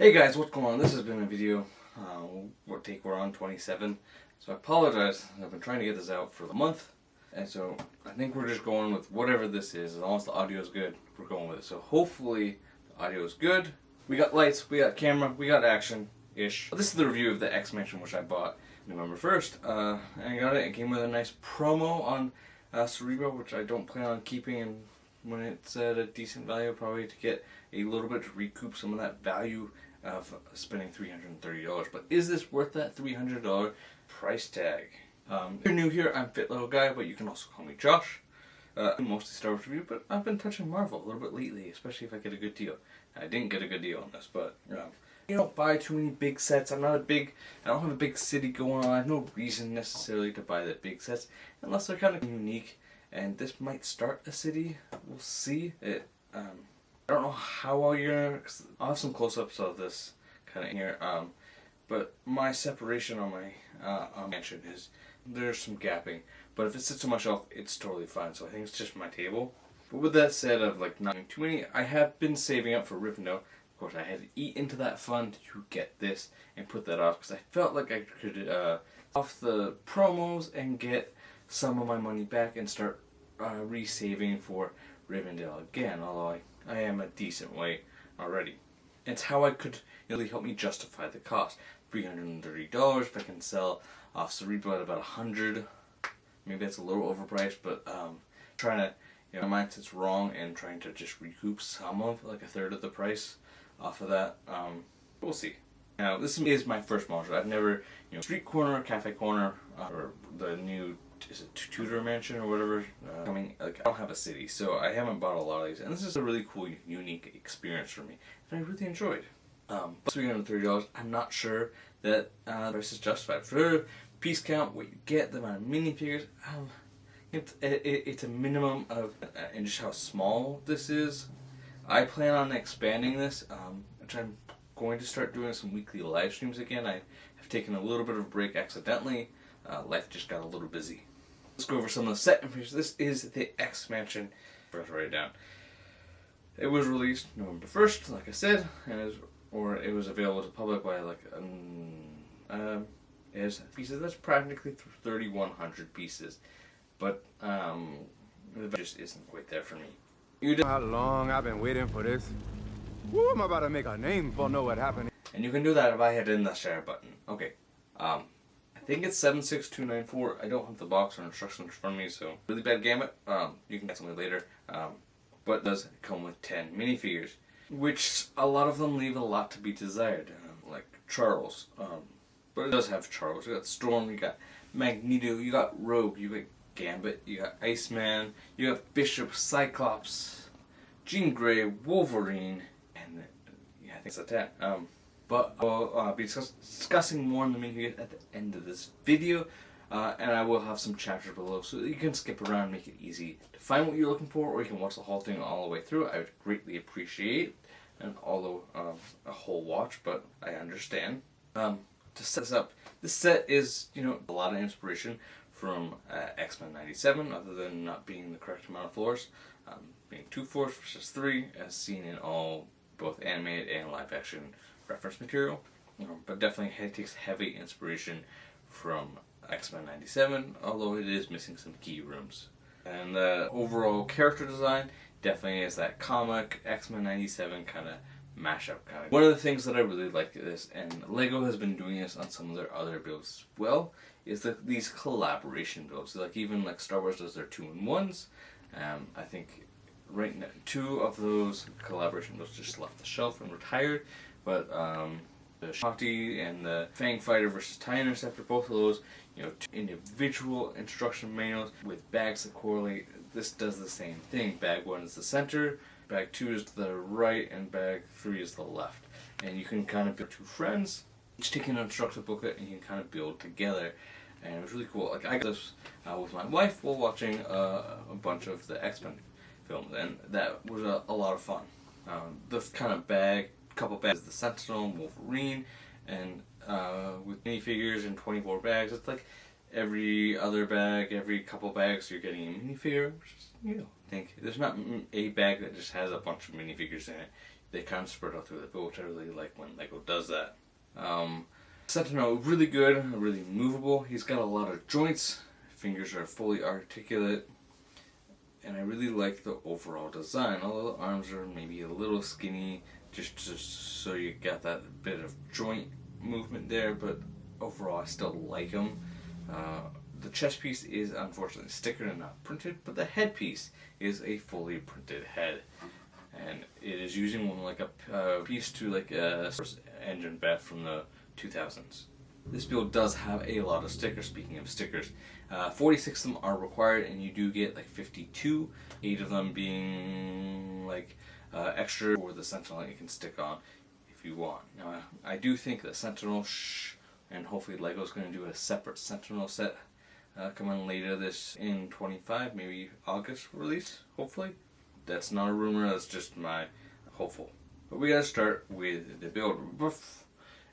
Hey guys, what's going on? This has been a video. What take we're on 27. So I apologize. I've been trying to get this out for a month, and so I think we're just going with whatever this is. As long as the audio is good, we're going with it. So hopefully the audio is good. We got lights, we got camera, we got action-ish. This is the review of the Xmansion, which I bought November 1st. And I got it. It came with a nice promo on Cerebro, which I don't plan on keeping, and when it's at a decent value, probably to get a little bit to recoup some of that value of spending $330. But is this worth that $300 price tag? If you're new here, I'm FitLegoGuy, but you can also call me Josh. Mostly Star Wars review, but I've been touching Marvel a little bit lately, especially if I get a good deal. I didn't get a good deal on this, but you don't buy too many big sets. I don't have a big city going on. I have no reason necessarily to buy the big sets unless they're kind of unique. And this might start a city. We'll see. I don't know how well you're gonna. Cause I'll have some close-ups of this kind of here. But my separation on my mansion is there's some gapping. But if it sits on my shelf, it's totally fine. So I think it's just my table. But with that said, of like not too many, I have been saving up for Rivendell. Of course, I had to eat into that fund to get this and put that off because I felt like I could off the promos and get some of my money back and start resaving for Rivendell again. Although I am a decent way already. It's how I could really help me justify the cost. $330 if I can sell off Cerebro at about $100. Maybe that's a little overpriced, but trying to, my mindset's wrong and trying to just recoup some of, like a third of the price off of that. We'll see. Now, this is my first module. I've never, street corner, cafe corner, or the new, is it Tudor Mansion or whatever, I don't have a city, so I haven't bought a lot of these, and this is a really cool, unique experience for me, and I really enjoyed. But $330, I'm not sure that the price is justified. For piece count, what you get, the amount of minifigures, it's a minimum of, and just how small this is. I plan on expanding this, which I'm going to start doing some weekly live streams again. I have taken a little bit of a break accidentally. Life just got a little busy. Let's go over some of the set information. This is the Xmansion. First, write it down. It was released November 1st, like I said, and it was available to the public by as pieces. That's practically 3,100 pieces, but it just isn't quite there for me. You know how long I've been waiting for this? Woo, I'm about to make a name for know what happened. And you can do that by hitting the share button. Okay. I think it's 76294. I don't have the box or instructions in front of me, so really bad gamut. You can get something later. But it does come with 10 minifigures, which a lot of them leave a lot to be desired, like Charles. But it does have Charles. You got Storm, you got Magneto, you got Rogue, you got Gambit, you got Iceman, you got Bishop, Cyclops, Jean Grey, Wolverine, and I think that's that. But I'll be discussing more on the minifigures at the end of this video, and I will have some chapters below so that you can skip around and make it easy to find what you're looking for, or you can watch the whole thing all the way through. I would greatly appreciate, and although a whole watch, but I understand. To set this up, this set is a lot of inspiration from X-Men 97, other than not being the correct amount of floors, being 2 floors versus 3, as seen in all both animated and live action reference material, but definitely it takes heavy inspiration from X-Men 97, although it is missing some key rooms. And the overall character design definitely is that comic X-Men 97 kind of mashup kind of. One of the things that I really like this, and Lego has been doing this on some of their other builds as well, is that these collaboration builds. Like even like Star Wars does their 2-in-1s. I think right now 2 of those collaboration builds just left the shelf and retired. But the Shakti and the Fang Fighter versus TIE Interceptor, both of those, individual instruction manuals with bags that correlate. This does the same thing. Bag 1 is the center, bag 2 is the right, and bag 3 is the left. And you can kind of build 2 friends, each taking an instruction booklet, and you can kind of build together. And it was really cool. Like I got this with my wife while watching a bunch of the X-Men films, and that was a lot of fun. The kind of bag. Couple bags, the Sentinel, Wolverine, and with minifigures and 24 bags, it's like every other bag, every couple bags you're getting a minifigure, which is, I think there's not a bag that just has a bunch of minifigures in it. they kind of spread out through the build, which I really like when Lego does that. Sentinel, really good, really movable. He's got a lot of joints, fingers are fully articulate, and I really like the overall design. Although the arms are maybe a little skinny, just so you got that bit of joint movement there, but overall I still like him. The chest piece is unfortunately stickered and not printed, but the headpiece is a fully printed head. And it is using one like a piece to like a engine bat from the 2000s. This build does have a lot of stickers. Speaking of stickers, 46 of them are required, and you do get like 52, 8 of them being like extra for the Sentinel that you can stick on if you want. Now I do think the Sentinel, and hopefully Lego's going to do a separate Sentinel set coming later this in 25, maybe August release, hopefully. That's not a rumor, that's just my hopeful. But we gotta start with the build.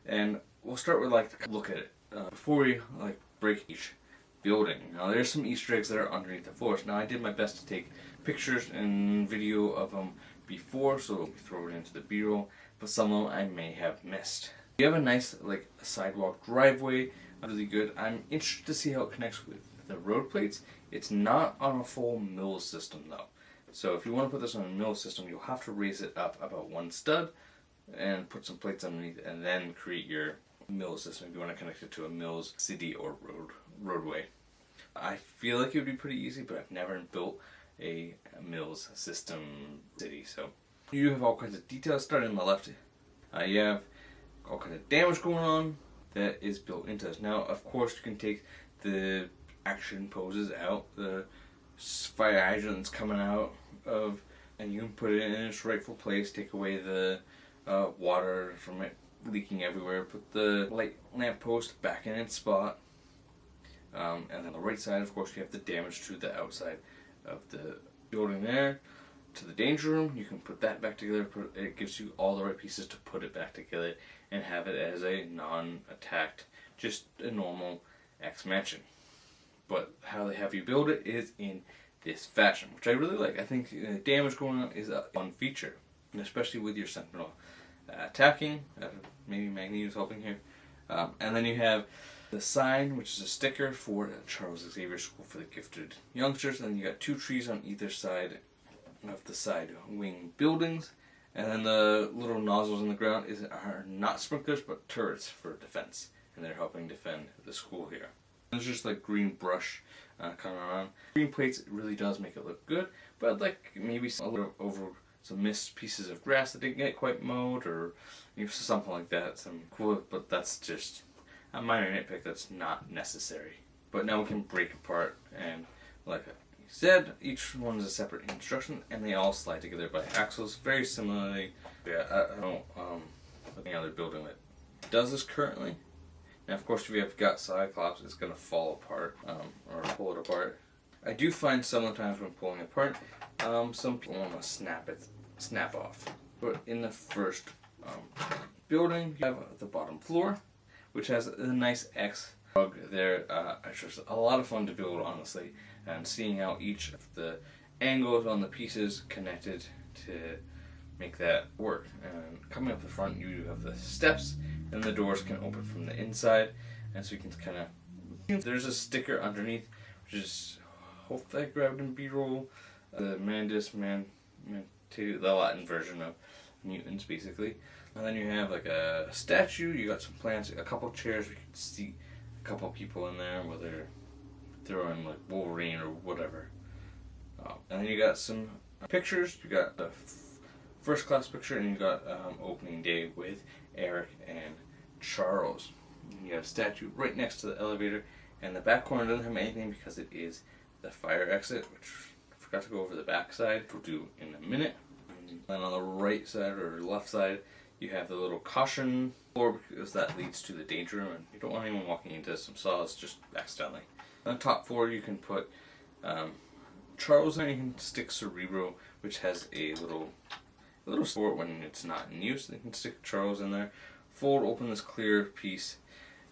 And we'll start with like look at it before we like break each building. Now there's some Easter eggs that are underneath the floors. Now I did my best to take pictures and video of them before, so we throw it into the B-roll, but some of them I may have missed. You have a nice like sidewalk driveway, really good. I'm interested to see how it connects with the road plates. It's not on a full mill system though. So if you want to put this on a mill system, you'll have to raise it up about one stud and put some plates underneath, and then create your mill system if you want to connect it to a mill's city or roadway. I feel like it would be pretty easy, but I've never built a mill's system city. So you have all kinds of details starting on the left. You have all kinds of damage going on that is built into this. Now, of course, you can take the action poses out, the fire hydrants coming out of, and you can put it in its rightful place, take away the water from it leaking everywhere, put the light lamp post back in its spot, and then on the right side, of course, you have the damage to the outside of the building there. To the danger room, you can put that back together. It gives you all the right pieces to put it back together and have it as a non-attacked, just a normal Xmansion. But how they have you build it is in this fashion, which I really like. I think damage going on is a fun feature, and especially with your Sentinel attacking. Maybe Magneto's helping here. And then you have the sign, which is a sticker for Charles Xavier School for the Gifted Youngsters. And then you got 2 trees on either side of the side wing buildings. And then the little nozzles in the ground are not sprinklers, but turrets for defense. And they're helping defend the school here. There's just like green brush coming around. Green plates, it really does make it look good, but I'd like maybe a little over some missed pieces of grass that didn't get quite mowed, or something like that. Some cool, but that's just a minor nitpick that's not necessary. But now we can break apart, and like I said, each one is a separate instruction, and they all slide together by axles, very similarly. Yeah, I don't any other building that does this currently. Now, of course, if you have got Cyclops, it's going to fall apart, or pull it apart. I do find sometimes when pulling it apart, some people want to snap off. But in the first building, you have the bottom floor, which has a nice X rug there. It's just a lot of fun to build, honestly, and seeing how each of the angles on the pieces connected to make that work. And coming up the front, you have the steps, and the doors can open from the inside, and so you can kind of. There's a sticker underneath, which is hopefully I grabbed in B-roll. The Mandus the Latin version of mutants, basically. And then you have like a statue. You got some plants, a couple chairs. You can see a couple people in there, whether they're in like Wolverine or whatever. And then you got some pictures. You got the first class picture, and you got opening day with Eric and Charles. You have a statue right next to the elevator, and the back corner doesn't have anything because it is the fire exit, which I forgot to go over the back side, which we'll do in a minute. And then on the right side or left side, you have the little caution floor, because that leads to the danger room, and you don't want anyone walking into some saws just accidentally. On the top floor, you can put Charles in. You can stick Cerebro, which has a little sport when it's not in use. You can stick Charles in there. Fold open this clear piece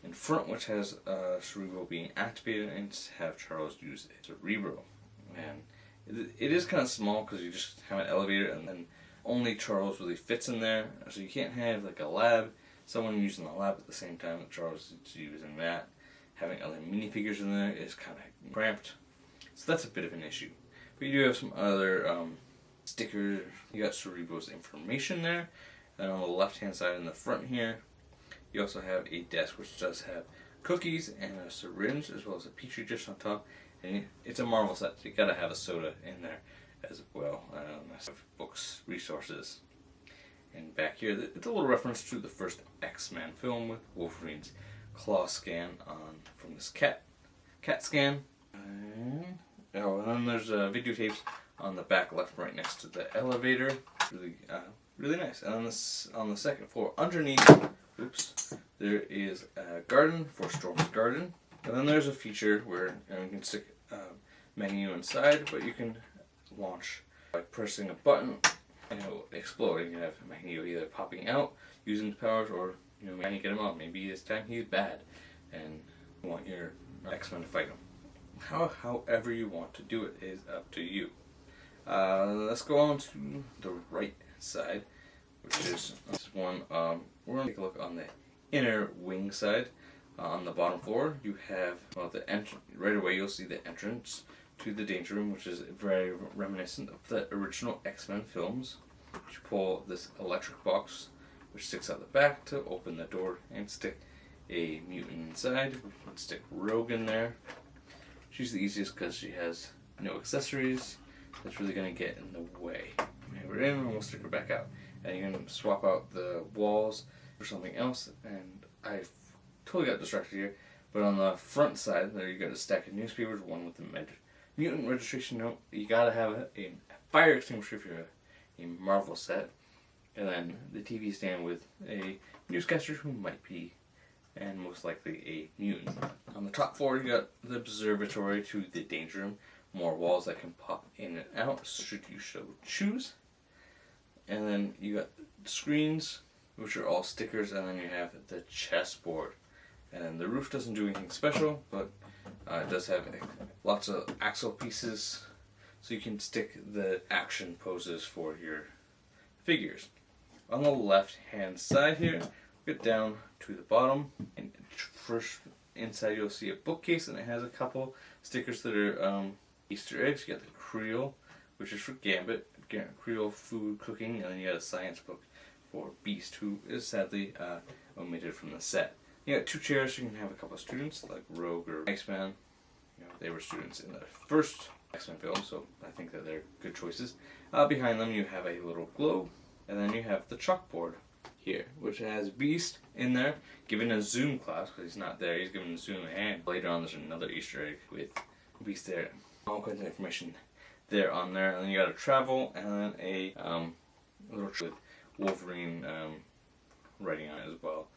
in front, which has Cerebro being activated, and have Charles use Cerebro. And it is kind of small because you just have an elevator and then only Charles really fits in there, so you can't have like a lab, someone using the lab at the same time that Charles is using that. Having other minifigures in there is kind of cramped, so that's a bit of an issue. But you do have some other stickers. You got Cerebro's information there, and on the left hand side in the front here, you also have a desk which does have cookies and a syringe as well as a petri dish on top. And it's a Marvel set, so you gotta have a soda in there as well. Books, resources, and back here it's a little reference to the first X-Men film with Wolverine's claw scan on from this cat scan. And then there's videotapes on the back left, right next to the elevator. Really nice. And on the second floor, underneath, there is a garden for Storm's garden. And then there's a feature where you can stick a menu inside, but you can launch by pressing a button and it will explode. You can have Magneto either popping out using his powers, or trying to get him out. Maybe this time he's bad and you want your X-Men to fight him. However you want to do it is up to you. Let's go on to the right side, which is this one. We're going to take a look on the inner wing side. On the bottom floor, you have the entrance. Right away, you'll see the entrance to the Danger Room, which is very reminiscent of the original X-Men films. You pull this electric box, which sticks out the back to open the door and stick a mutant inside. We can stick Rogue in there. She's the easiest because she has no accessories. That's really going to get in the way. Okay, we're in, and we'll stick her back out. And you can swap out the walls for something else. And I totally got distracted here. But on the front side, there you got a stack of newspapers, one with the mutant registration note. You gotta have a fire extinguisher if you're a Marvel set. And then the TV stand with a newscaster who might be, and most likely, a mutant. On the top floor, you got the observatory to the Danger Room. More walls that can pop in and out, should you so choose. And then you got screens, which are all stickers, and then you have the chessboard. And the roof doesn't do anything special, but it does have lots of axle pieces, so you can stick the action poses for your figures. On the left hand side here, get down to the bottom, and first inside you'll see a bookcase, and it has a couple stickers that are Easter eggs. You got the Creole, which is for Gambit, Creole food cooking, and then you got a science book for Beast, who is sadly omitted from the set. You got two chairs, so you can have a couple of students, like Rogue or Iceman. They were students in the first X-Men film, so I think that they're good choices. Behind them you have a little globe, and then you have the chalkboard here, which has Beast in there, giving a Zoom class, because he's not there, he's giving Zoom a hand. Later on there's another Easter egg with Beast there. All kinds of information there on there, and then you got a travel, and then a little with Wolverine writing on it as well.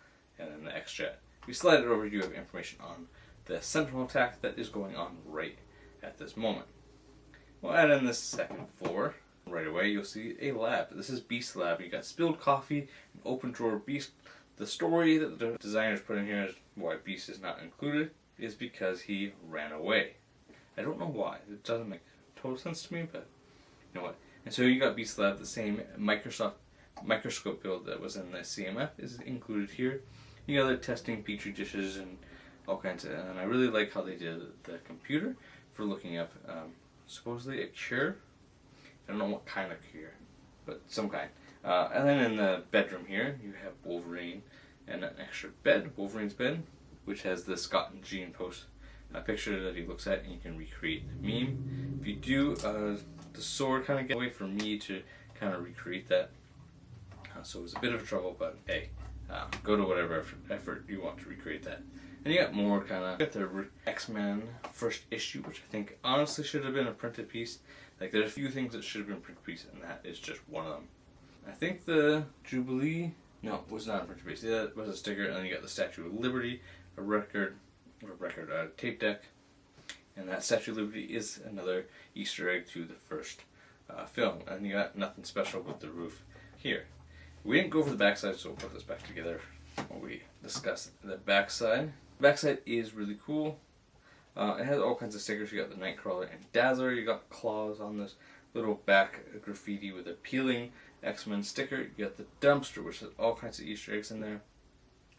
And then the X-Jet. If you slide it over, you have information on the Sentinel attack that is going on right at this moment. We'll add in this second floor. Right away, you'll see a lab. This is Beast's lab. You got spilled coffee, an open drawer Beast. The story that the designers put in here is why Beast is not included is because he ran away. I don't know why. It doesn't make total sense to me, but you know what. And so you got Beast's lab, the same microscope build that was in the CMF is included here. You got other testing petri dishes and all kinds of, and I really like how they did the computer for looking up supposedly a cure. I don't know what kind of cure, but some kind. And then in the bedroom here, you have Wolverine and an extra bed, Wolverine's bed, which has the Scott and Jean post picture that he looks at, and you can recreate the meme. If you do, the sword kind of get away from me to kind of recreate that. So it was a bit of trouble, but hey, go to whatever effort you want to recreate that. And you got more kind of, got the X-Men first issue, which I think honestly should have been a printed piece. Like there's a few things that should have been a printed piece, and that is just one of them. I think the Jubilee, no, it was not a printed piece. That was a sticker, and then you got the Statue of Liberty, a tape deck, and that Statue of Liberty is another Easter egg to the first film. And you got nothing special with the roof here. We didn't go over the backside, so we'll put this back together when we discuss the backside. The backside is really cool. It has all kinds of stickers. You got the Nightcrawler and Dazzler. You got claws on this little back graffiti with a peeling X-Men sticker. You got the dumpster, which has all kinds of Easter eggs in there.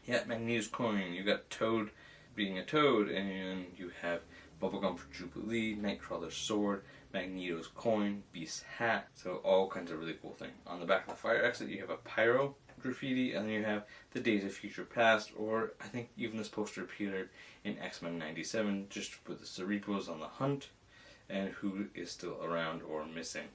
Yeah, Magneto's coin. You got Toad being a toad, and you have Bubblegum for Jubilee, Nightcrawler's sword, Magneto's coin, Beast's hat. So all kinds of really cool things. On the back of the fire exit, you have a pyro graffiti, and then you have the Days of Future Past, or I think even this poster appeared in X-Men 97, just with the Cerebros on the hunt, and who is still around or missing.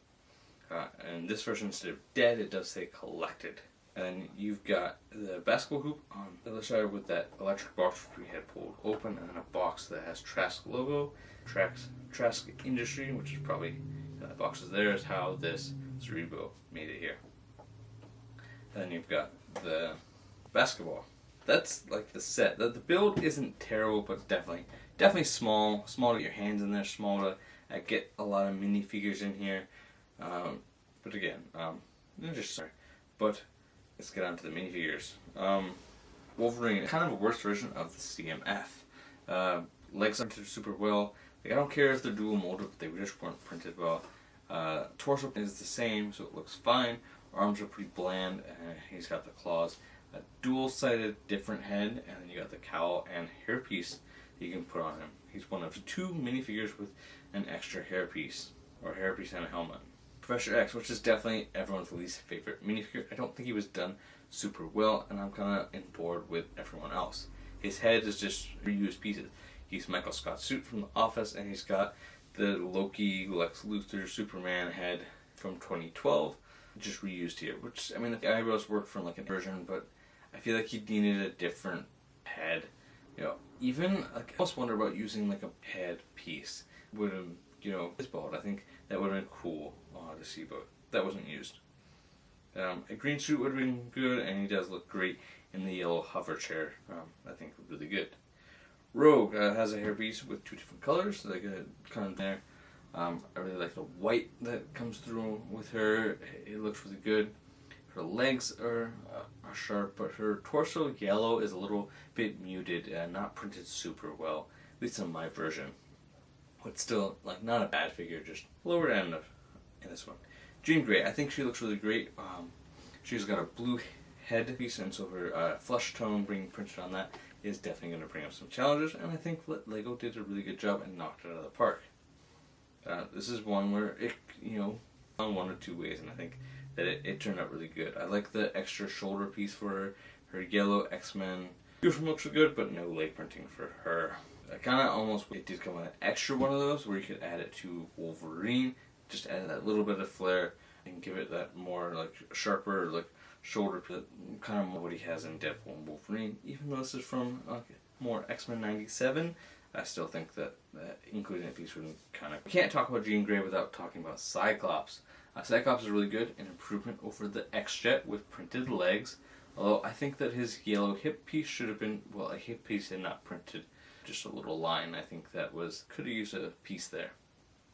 And this version, instead of dead, it does say collected. And you've got the basketball hoop on the other side with that electric box which we had pulled open, and then a box that has Trask logo, Trask Industry, which is probably, that box is there, is how this Cerebro made it here. And then you've got the basketball. That's like the set. The build isn't terrible, but definitely small to get your hands in there, small to get a lot of minifigures in here. But again, But let's get on to the minifigures. Wolverine, kind of a worse version of the CMF. Legs are printed super well. Like, I don't care if they're dual molded, but they just weren't printed well. Torso is the same, so it looks fine. Arms are pretty bland, and he's got the claws. A dual-sided different head, and then you got the cowl and hairpiece that you can put on him. He's one of 2 minifigures with an extra hairpiece, or hairpiece and a helmet. Professor X, which is definitely everyone's least favorite minifigure. I don't think he was done super well, and I'm kind of in board with everyone else. His head is just reused pieces. He's Michael Scott's suit from The Office, and he's got the Loki, Lex Luthor, Superman head from 2012, just reused here. Which, I mean, the eyebrows work from like an version, but I feel like he needed a different head. You know, even like, I almost wonder about using like a head piece. Would have, you know, his bald. I think that would have been cool to see, but that wasn't used. A green suit would have been good, and he does look great in the yellow hover chair. I think really good. Rogue has a hairpiece with 2 different colors, like kind of there. I really like the white that comes through with her. It looks really good. Her legs are sharp, but her torso yellow is a little bit muted and not printed super well, at least in my version. But still, like, not a bad figure, just lower end of in this one. Jean Grey, I think she looks really great. She's got a blue headpiece, and so her flesh tone being printed on that is definitely going to bring up some challenges, and I think LEGO did a really good job and knocked it out of the park. This is one where it, you know, on 1 or 2 ways, and I think that it turned out really good. I like the extra shoulder piece for her yellow X-Men. Uniform looks good, but no leg printing for her. I kind of almost, it did come with an extra one of those where you could add it to Wolverine, just add that little bit of flair and give it that more like sharper like shoulder pit, kind of what he has in Deadpool and Wolverine. Even though this is from more X-Men 97, I still think that including a piece would kind of... We can't talk about Jean Grey without talking about Cyclops. Cyclops is really good, an improvement over the X-Jet with printed legs. Although I think that his yellow hip piece should have been, well, a hip piece and not printed, just a little line. I think that could have used a piece there.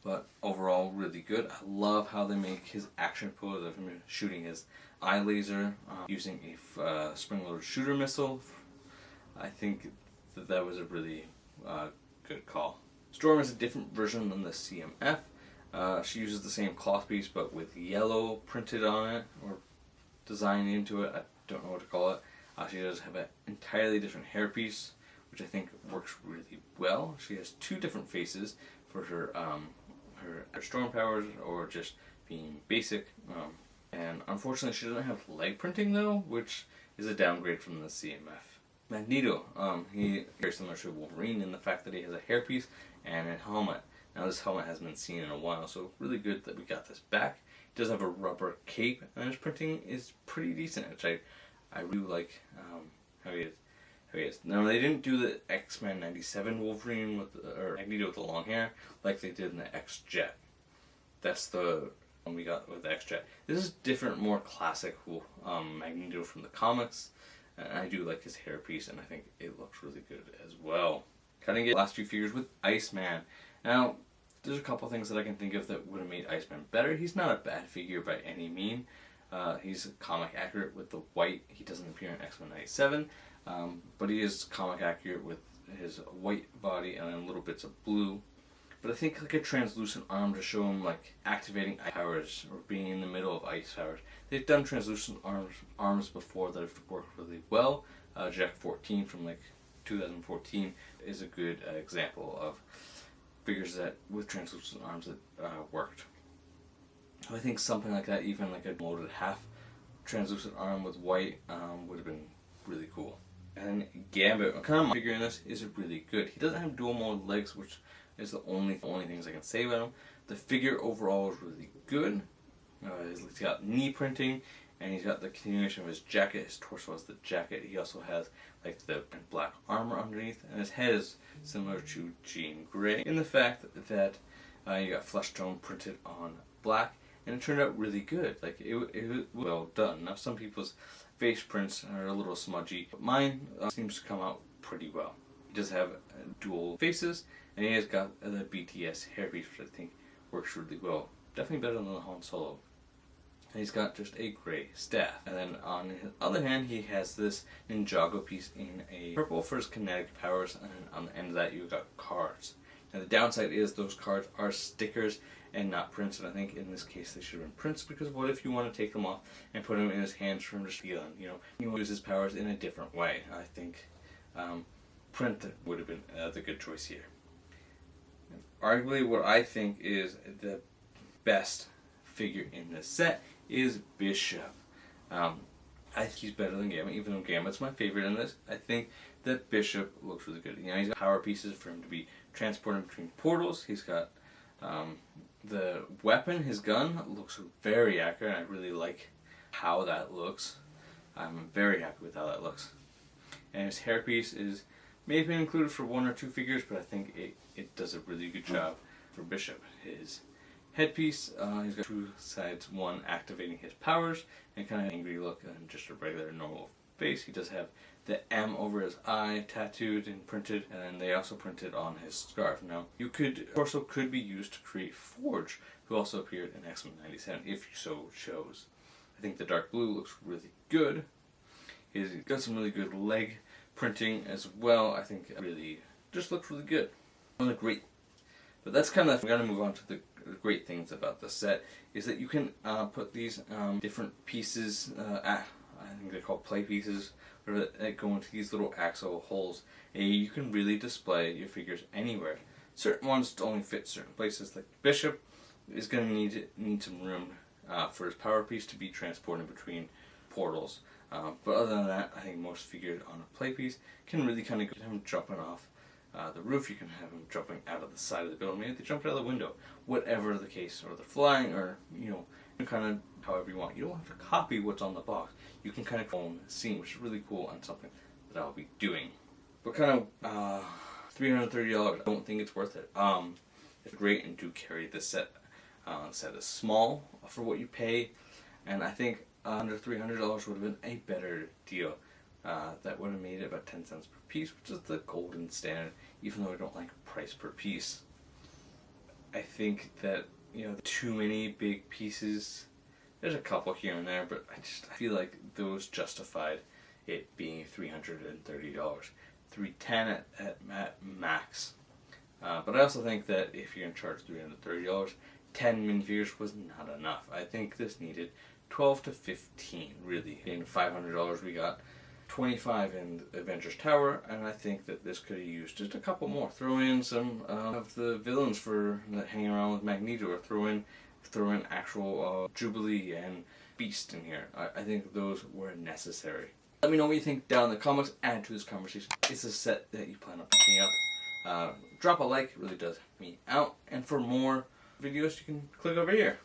But overall, really good. I love how they make his action pose of him shooting his eye laser using a spring-loaded shooter missile. I think that was a really good call. Storm is a different version than the CMF. She uses the same cloth piece but with yellow printed on it or designed into it. I don't know what to call it. She does have an entirely different hairpiece, which I think works really well. She has 2 different faces for her storm powers or just being basic. And unfortunately she doesn't have leg printing though, which is a downgrade from the CMF. Magneto, he very similar to Wolverine in the fact that he has a hairpiece and a helmet. Now this helmet hasn't been seen in a while, so really good that we got this back. He does have a rubber cape, and his printing is pretty decent, which I really like how he is. Now they didn't do the X-Men 97 Wolverine or Magneto with the long hair like they did in the X-Jet. That's the one we got with the X-Jet. This is different, more classic Magneto from the comics. And I do like his hairpiece, and I think it looks really good as well. Cutting it last 2 figures with Iceman. Now, there's a couple things that I can think of that would have made Iceman better. He's not a bad figure by any mean. He's comic accurate with the white. He doesn't appear in X-Men 97, but he is comic accurate with his white body and then little bits of blue. but I think like a translucent arm to show him like activating ice powers or being in the middle of ice powers. They've done translucent arms before that have worked really well. Jack 14 from like 2014 is a good example of figures that with translucent arms that worked. So I think something like that, even like a molded half translucent arm with white, would have been really cool. And Gambit, I'm kind of figuring this is really good. He doesn't have dual molded legs, which is the only things I can say about him. The figure overall is really good. He's got knee printing, and he's got the continuation of his jacket. His torso has the jacket. He also has like the black armor underneath, and his head is similar to Jean Grey in the fact that you got flesh tone printed on black, and it turned out really good. Like it was well done. Now some people's face prints are a little smudgy, but mine seems to come out pretty well. He does have dual faces, and he has got the BTS hairpiece, which I think works really well. Definitely better than the Han Solo. And he's got just a grey staff. And then on his other hand, he has this Ninjago piece in a purple for his kinetic powers, and on the end of that you've got cards. Now the downside is those cards are stickers and not prints, and I think in this case they should have been prints, because what if you want to take them off and put them in his hands for him to feeling, you know, you use his powers in a different way. I think print would have been the good choice here. Arguably what I think is the best figure in this set is Bishop. I think he's better than Gambit, even though Gambit's my favorite in this. I think that Bishop looks really good. You know, he's got power pieces for him to be transported between portals. He's got the weapon, his gun, looks very accurate. I really like how that looks. I'm very happy with how that looks. And his hairpiece is maybe included for one or two figures, but I think it does a really good job for Bishop. His headpiece, he's got two sides, one activating his powers and kind of angry look, and just a regular normal face. He does have the M over his eye tattooed and printed, and then they also printed on his scarf. Now, torso could be used to create Forge, who also appeared in X-Men 97, if you so chose. I think the dark blue looks really good. He's got some really good leg printing as well. I think it really just looks really good. Really great. But that's kind of, we're going to move on to the great things about the set, is that you can put these different pieces, I think they're called play pieces, whatever, that go into these little axle holes, and you can really display your figures anywhere. Certain ones only fit certain places. Like Bishop is going to need some room for his power piece to be transported between portals. But other than that, I think most figures on a play piece can really kind of get him jumping off the roof. You can have him jumping out of the side of the building. Maybe they jump out of the window. Whatever the case, or they're flying, or you know, kind of however you want. You don't have to copy what's on the box. You can kind of own the scene, which is really cool and something that I'll be doing. But kind of $330, I don't think it's worth it. It's great and do carry this set. The set is small for what you pay, and I think under $300 would have been a better deal. That would have made it about 10 cents per piece, which is the golden standard, even though I don't like price per piece. I think that, you know, too many big pieces, there's a couple here and there, but I feel like those justified it being $330. $310 at max. But I also think that if you're in charge $330, 10 minifigures was not enough. I think this needed 12 to 15, really. In $500 we got 25 in Avengers Tower, and I think that this could have used just a couple more. Throw in some of the villains for that hang around with Magneto, or throw in actual Jubilee and Beast in here. I think those were necessary. Let me know what you think down in the comments. Add to this conversation. It's a set that you plan on picking up. Drop a like, it really does help me out. And for more videos, you can click over here.